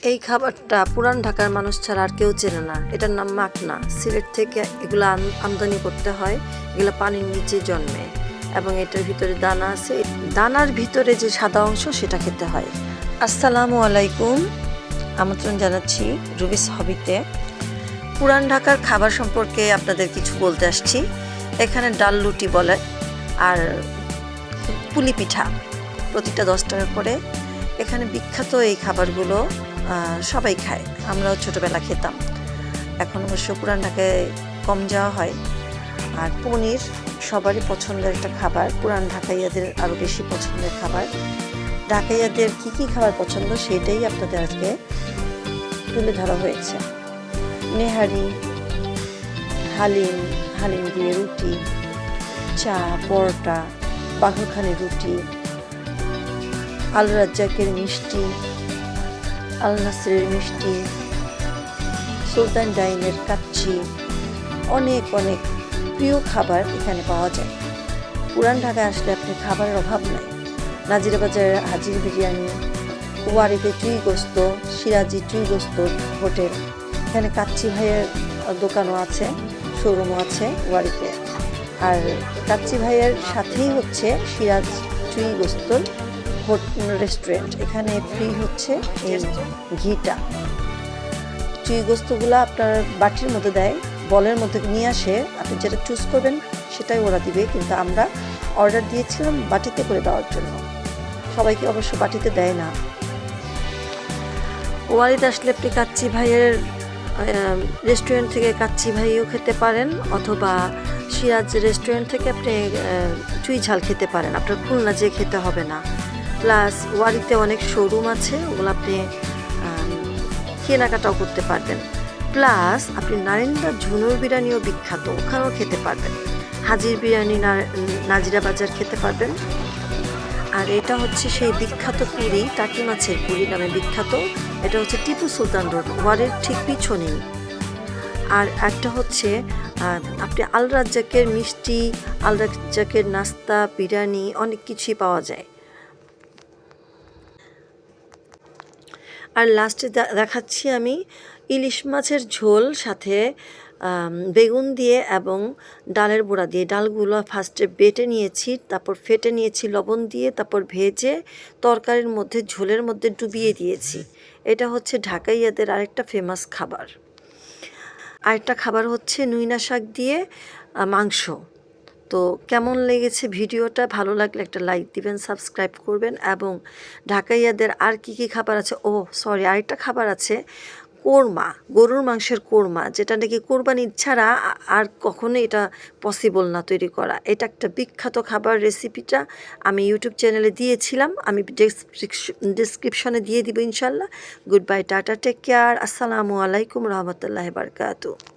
এই খাবারটা পুরান ঢাকার মানুষ ছাড়া আর কেউ চেনে না। এটার নাম মাকনা। সিলেট থেকে এগুলো আমদানি করতে হয়। এগুলো পানির নিচে জন্মে এবং এটার ভিতরে দানা আছে। দানার ভিতরে যে সাদা অংশ সেটা খেতে হয়। আসসালামু আলাইকুম, আমন্ত্রণ জানাচ্ছি রুবিস হবিতে। পুরান ঢাকার খাবার সম্পর্কে আপনাদের কিছু বলতে আসছি। এখানে ডাল রুটি বলে আর পুলি পিঠা, প্রতিটা 10 টাকা করে। এখানে বিখ্যাত এই খাবারগুলো সবাই খায়, আমরাও ছোটোবেলা খেতাম। এখন অবশ্য পুরান ঢাকায় কম যাওয়া হয়। আর পনির সবারই পছন্দের একটা খাবার, পুরান ঢাকাইয়াদের আরও বেশি পছন্দের খাবার। ঢাকাইয়াদের কী কী খাবার পছন্দ সেটাই আপনাদের আজকে তুলে ধরা হয়েছে। নেহারি, হালিম দিয়ে রুটি, চা, পরোটা, বাঘরখানি রুটি, আল রাজ্জাকের মিষ্টি, আল নাসরের মিষ্টি, সুলতান ডাইনের কাচ্চি, অনেক অনেক প্রিয় খাবার এখানে পাওয়া যায়। পুরান ঢাকায় আসলে আপনি খাবারের অভাব নাই। নাজিরা বাজারের হাজির বিরিয়ানি, ওয়ারিতে চুই গোস্ত, সিরাজি চুই গোস্ত হোটেল, এখানে কাচ্চি ভাইয়ের দোকানও আছে, শোরুমও আছে ওয়ারিতে। আর কাচ্চি ভাইয়ের সাথেই হচ্ছে সিরাজ চুই গোস্তর রেস্টুরেন্ট। এখানে ফ্রি হচ্ছে এই ঘিটা। চুই গোস্তগুলো আপনার বাটির মধ্যে দেয়, বলের মধ্যে নিয়ে আসে, আপনি যেটা চুজ করবেন সেটাই ওরা দিবে। কিন্তু আমরা অর্ডার দিয়েছিলাম বাটিতে করে দেওয়ার জন্য, সবাইকে অবশ্য বাটিতে দেয় না। ওয়ারিতে আসলে আপনি কাচ্চি ভাইয়ের রেস্টুরেন্ট থেকে কাচ্চি ভাইও খেতে পারেন, অথবা সিরাজ রেস্টুরেন্ট থেকে আপনি চুই ঝাল খেতে পারেন। আপনার খুলনা যেয়ে খেতে হবে না। প্লাস ওয়ারিতে অনেক শোরুম আছে, ওগুলো আপনি কেনাকাটাও করতে পারবেন। প্লাস আপনি নারিন্দা ঝুনুর বিরিয়ানিও বিখ্যাত, ওখানেও খেতে পারবেন। হাজির বিরিয়ানি নাজিরা বাজার খেতে পারবেন। আর এটা হচ্ছে সেই বিখ্যাত পুরি, টাকি মাছের পুরি নামে বিখ্যাত। এটা হচ্ছে টিপু সুলতান রোড, ওয়ারির ঠিক পিছনেই। আর একটা হচ্ছে আপনি আল রাজ্জাকের মিষ্টি, আল রাজ্জাকের নাস্তা, বিরিয়ানি, অনেক কিছুই পাওয়া যায়। আর লাস্টে দেখাচ্ছি আমি ইলিশ মাছের ঝোল, সাথে বেগুন দিয়ে এবং ডালের বড়া দিয়ে। ডালগুলো ফার্স্টে বেটে নিয়েছি, তারপর ফেটে নিয়েছি লবণ দিয়ে, তারপর ভেজে তরকারির মধ্যে ঝোলের মধ্যে ডুবিয়ে দিয়েছি। এটা হচ্ছে ঢাকাইয়াদের আরেকটা ফেমাস খাবার। আরেকটা খাবার হচ্ছে নুইনা শাক দিয়ে মাংস। তো কেমন লেগেছে ভিডিওটা? ভালো লাগলে একটা লাইক দিবেন, সাবস্ক্রাইব করবেন। এবং ঢাকাইয়াদের আর কি কি খাবার আছে, আরেকটা খাবার আছে কোরমা, গরুর মাংসের কোরমা, যেটা নাকি কোরবানি ছাড়া আর কখনোই এটা পসিবল না তৈরি করা। এটা একটা বিখ্যাত খাবার। রেসিপিটা আমি ইউটিউব চ্যানেলে দিয়েছিলাম, আমি ডেসক্রিপশনে দিয়ে দিব ইনশাল্লাহ। Good bye, tata, take care, আসসালামু আলাইকুম রহমতুল্লাহি বারাকাতুহু।